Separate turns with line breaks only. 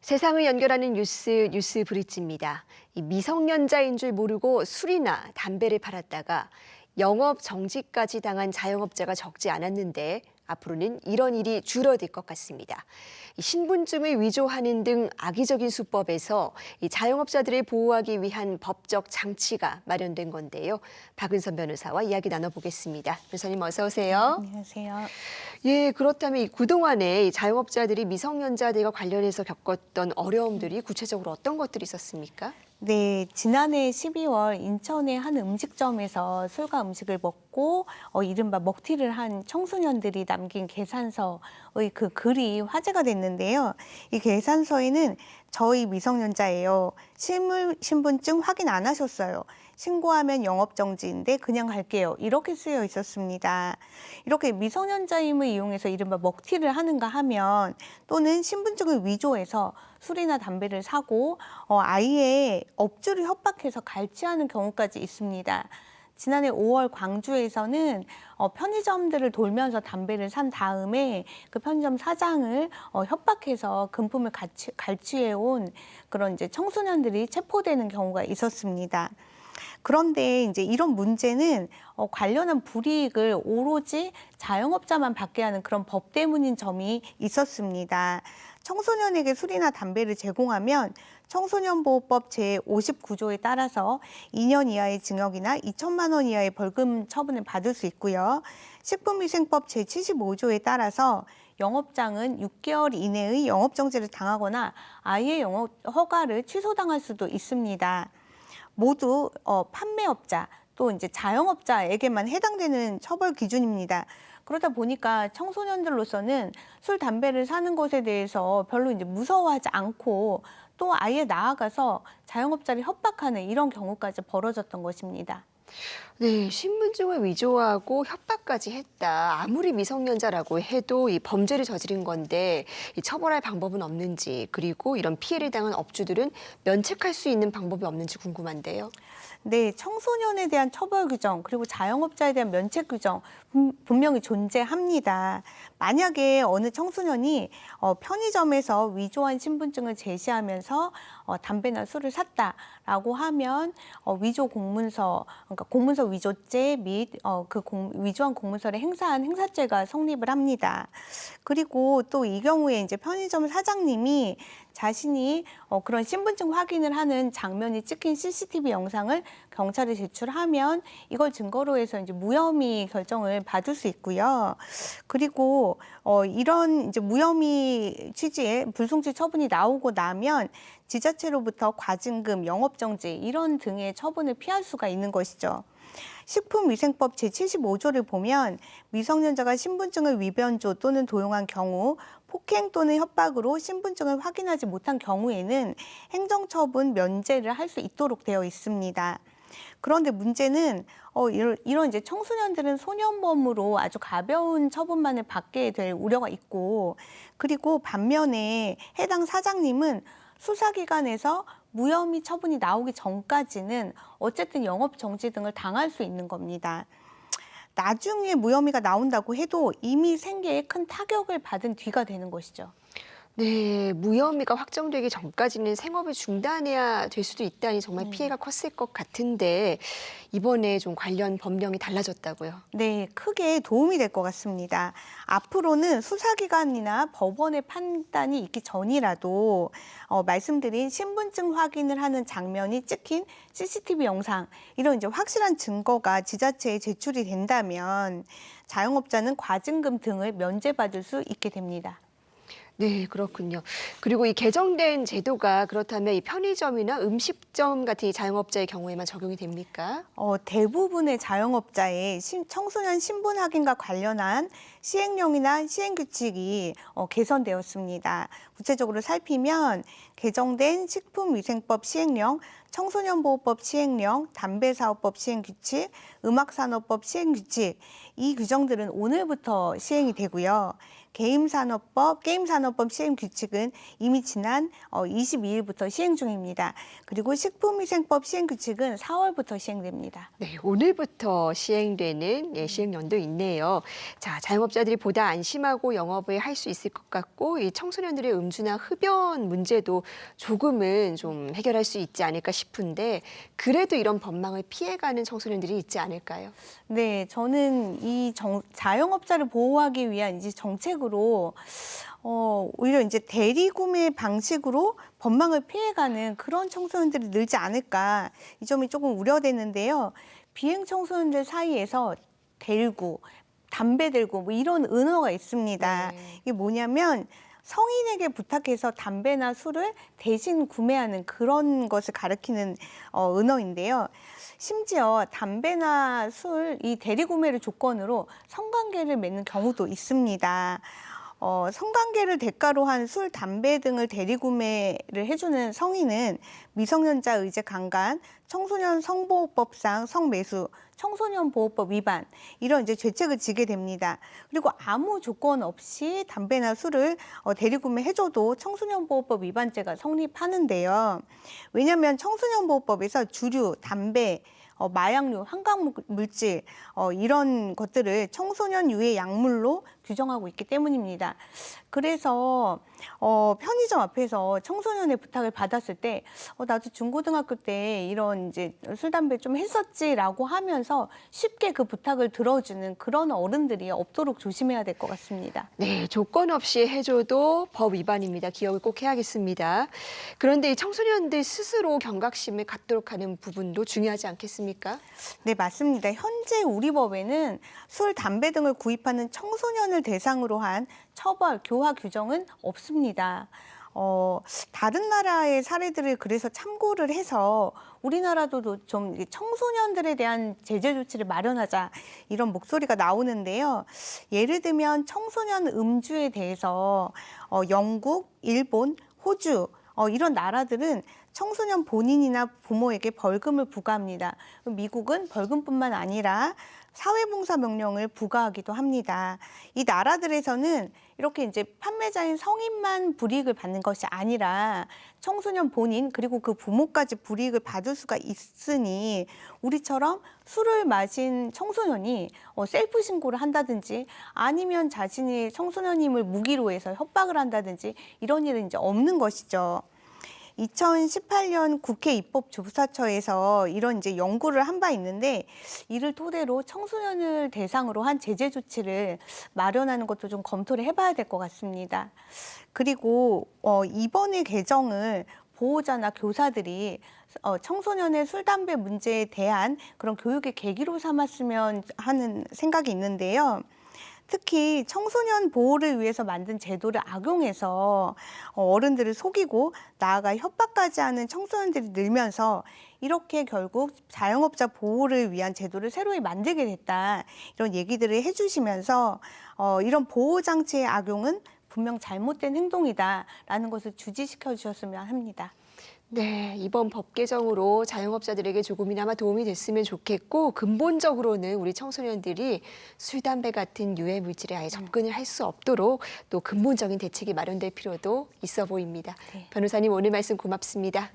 세상을 연결하는 뉴스 브릿지입니다. 이 미성년자인 줄 모르고 술이나 담배를 팔았다가 영업 정지까지 당한 자영업자가 적지 않았는데 앞으로는 이런 일이 줄어들 것 같습니다. 이 신분증을 위조하는 등 악의적인 수법에서 이 자영업자들을 보호하기 위한 법적 장치가 마련된 건데요. 박은선 변호사와 이야기 나눠보겠습니다. 변호사님 어서 오세요.
안녕하세요.
예, 그렇다면 이 그동안에 이 자영업자들이 미성년자들과 관련해서 겪었던 어려움들이 구체적으로 어떤 것들이 있었습니까?
네, 지난해 12월 인천의 한 음식점에서 술과 음식을 먹고 이른바 먹튀를 한 청소년들이 남긴 계산서의 그 글이 화제가 됐는데요. 이 계산서에는 저희 미성년자예요. 실물 신분증 확인 안 하셨어요. 신고하면 영업정지인데 그냥 갈게요. 이렇게 쓰여 있었습니다. 이렇게 미성년자임을 이용해서 이른바 먹튀를 하는가 하면 또는 신분증을 위조해서 술이나 담배를 사고 아이의 업주를 협박해서 갈취하는 경우까지 있습니다. 지난해 5월 광주에서는 편의점들을 돌면서 담배를 산 다음에 그 편의점 사장을 협박해서 금품을 갈취해온 그런 이제 청소년들이 체포되는 경우가 있었습니다. 그런데 이제 이런 문제는 관련한 불이익을 오로지 자영업자만 받게 하는 그런 법 때문인 점이 있었습니다. 청소년에게 술이나 담배를 제공하면 청소년보호법 제59조에 따라서 2년 이하의 징역이나 2천만 원 이하의 벌금 처분을 받을 수 있고요. 식품위생법 제75조에 따라서 영업장은 6개월 이내의 영업정지를 당하거나 아예 영업 허가를 취소당할 수도 있습니다. 모두 판매업자 또 이제 자영업자에게만 해당되는 처벌 기준입니다. 그러다 보니까 청소년들로서는 술, 담배를 사는 것에 대해서 별로 이제 무서워하지 않고 또 아예 나아가서 자영업자를 협박하는 이런 경우까지 벌어졌던 것입니다.
네, 신분증을 위조하고 협박까지 했다. 아무리 미성년자라고 해도 이 범죄를 저지른 건데 이 처벌할 방법은 없는지, 그리고 이런 피해를 당한 업주들은 면책할 수 있는 방법이 없는지 궁금한데요.
네, 청소년에 대한 처벌 규정 그리고 자영업자에 대한 면책 규정 분명히 존재합니다. 만약에 어느 청소년이 편의점에서 위조한 신분증을 제시하면서 담배나 술을 샀다라고 하면 위조 공문서, 그러니까 공문서 위조죄 및 위조한 공문서를 행사한 행사죄가 성립을 합니다. 그리고 또 이 경우에 이제 편의점 사장님이 자신이 그런 신분증 확인을 하는 장면이 찍힌 CCTV 영상을 경찰에 제출하면 이걸 증거로 해서 이제 무혐의 결정을 받을 수 있고요. 그리고 이런 이제 무혐의 취지의 불송치 처분이 나오고 나면 지자체로부터 과징금, 영업정지 이런 등의 처분을 피할 수가 있는 것이죠. 식품위생법 제75조를 보면 미성년자가 신분증을 위변조 또는 도용한 경우 폭행 또는 협박으로 신분증을 확인하지 못한 경우에는 행정처분 면제를 할 수 있도록 되어 있습니다. 그런데 문제는 이런 이제 청소년들은 소년범으로 아주 가벼운 처분만을 받게 될 우려가 있고, 그리고 반면에 해당 사장님은 수사기관에서 무혐의 처분이 나오기 전까지는 어쨌든 영업정지 등을 당할 수 있는 겁니다. 나중에 무혐의가 나온다고 해도 이미 생계에 큰 타격을 받은 뒤가 되는 것이죠.
네, 무혐의가 확정되기 전까지는 생업을 중단해야 될 수도 있다니 정말 피해가 컸을 것 같은데 이번에 좀 관련 법령이 달라졌다고요?
네, 크게 도움이 될 것 같습니다. 앞으로는 수사기관이나 법원의 판단이 있기 전이라도 말씀드린 신분증 확인을 하는 장면이 찍힌 CCTV 영상, 이런 이제 확실한 증거가 지자체에 제출이 된다면 자영업자는 과징금 등을 면제받을 수 있게 됩니다.
네, 그렇군요. 그리고 이 개정된 제도가 그렇다면 이 편의점이나 음식점 같은 이 자영업자의 경우에만 적용이 됩니까?
대부분의 자영업자의 청소년 신분 확인과 관련한 시행령이나 시행규칙이 개선되었습니다. 구체적으로 살피면 개정된 식품위생법 시행령, 청소년보호법 시행령, 담배사업법 시행규칙, 음악산업법 시행규칙, 이 규정들은 오늘부터 시행이 되고요. 게임산업법 시행규칙은 이미 지난 22일부터 시행 중입니다. 그리고 식품위생법 시행규칙은 4월부터 시행됩니다.
네, 오늘부터 시행되는 시행령도 있네요. 자, 자영업 자영업자들이 보다 안심하고 영업을 할 수 있을 것 같고 이 청소년들의 음주나 흡연 문제도 조금은 좀 해결할 수 있지 않을까 싶은데 그래도 이런 법망을 피해가는 청소년들이 있지 않을까요?
네, 저는 이 자영업자를 보호하기 위한 이제 정책으로 오히려 이제 대리구매 방식으로 법망을 피해가는 그런 청소년들이 늘지 않을까 이 점이 조금 우려되는데요. 비행 청소년들 사이에서 대리구, 담배 들고 뭐 이런 은어가 있습니다.
네.
이게 뭐냐면 성인에게 부탁해서 담배나 술을 대신 구매하는 그런 것을 가리키는 은어인데요. 심지어 담배나 술 이 대리구매를 조건으로 성관계를 맺는 경우도 있습니다. 성관계를 대가로 한 술, 담배 등을 대리구매를 해주는 성인은 미성년자 의제 강간, 청소년 성보호법상 성매수, 청소년 보호법 위반 이런 이제 죄책을 지게 됩니다. 그리고 아무 조건 없이 담배나 술을 대리구매해줘도 청소년 보호법 위반죄가 성립하는데요. 왜냐하면 청소년 보호법에서 주류, 담배, 마약류, 환각물질 이런 것들을 청소년 유해 약물로 규정하고 있기 때문입니다. 그래서 편의점 앞에서 청소년의 부탁을 받았을 때 나도 중고등학교 때 이런 이제 술, 담배 좀 했었지라고 하면서 쉽게 그 부탁을 들어주는 그런 어른들이 없도록 조심해야 될 것 같습니다.
네, 조건 없이 해줘도 법 위반입니다. 기억을 꼭 해야겠습니다. 그런데 이 청소년들 스스로 경각심을 갖도록 하는 부분도 중요하지 않겠습니까?
네, 맞습니다. 현재 우리 법에는 술, 담배 등을 구입하는 청소년을 대상으로 한 처벌, 교화 규정은 없습니다. 다른 나라의 사례들을 그래서 참고를 해서 우리나라도 좀 청소년들에 대한 제재 조치를 마련하자 이런 목소리가 나오는데요. 예를 들면 청소년 음주에 대해서 영국, 일본, 호주 이런 나라들은 청소년 본인이나 부모에게 벌금을 부과합니다. 미국은 벌금뿐만 아니라 사회봉사 명령을 부과하기도 합니다. 이 나라들에서는 이렇게 이제 판매자인 성인만 불이익을 받는 것이 아니라 청소년 본인 그리고 그 부모까지 불이익을 받을 수가 있으니 우리처럼 술을 마신 청소년이 셀프 신고를 한다든지 아니면 자신이 청소년임을 무기로 해서 협박을 한다든지 이런 일은 이제 없는 것이죠. 2018년 국회 입법조사처에서 이런 이제 연구를 한 바 있는데 이를 토대로 청소년을 대상으로 한 제재 조치를 마련하는 것도 좀 검토를 해봐야 될 것 같습니다. 그리고 이번에 개정을 보호자나 교사들이 청소년의 술, 담배 문제에 대한 그런 교육의 계기로 삼았으면 하는 생각이 있는데요. 특히 청소년 보호를 위해서 만든 제도를 악용해서 어른들을 속이고 나아가 협박까지 하는 청소년들이 늘면서 이렇게 결국 자영업자 보호를 위한 제도를 새로이 만들게 됐다. 이런 얘기들을 해주시면서 이런 보호장치의 악용은 분명 잘못된 행동이다라는 것을 주지시켜 주셨으면 합니다.
네, 이번 법 개정으로 자영업자들에게 조금이나마 도움이 됐으면 좋겠고 근본적으로는 우리 청소년들이 술, 담배 같은 유해 물질에 아예 접근을 할 수 없도록 또 근본적인 대책이 마련될 필요도 있어 보입니다.
네.
변호사님 오늘 말씀 고맙습니다.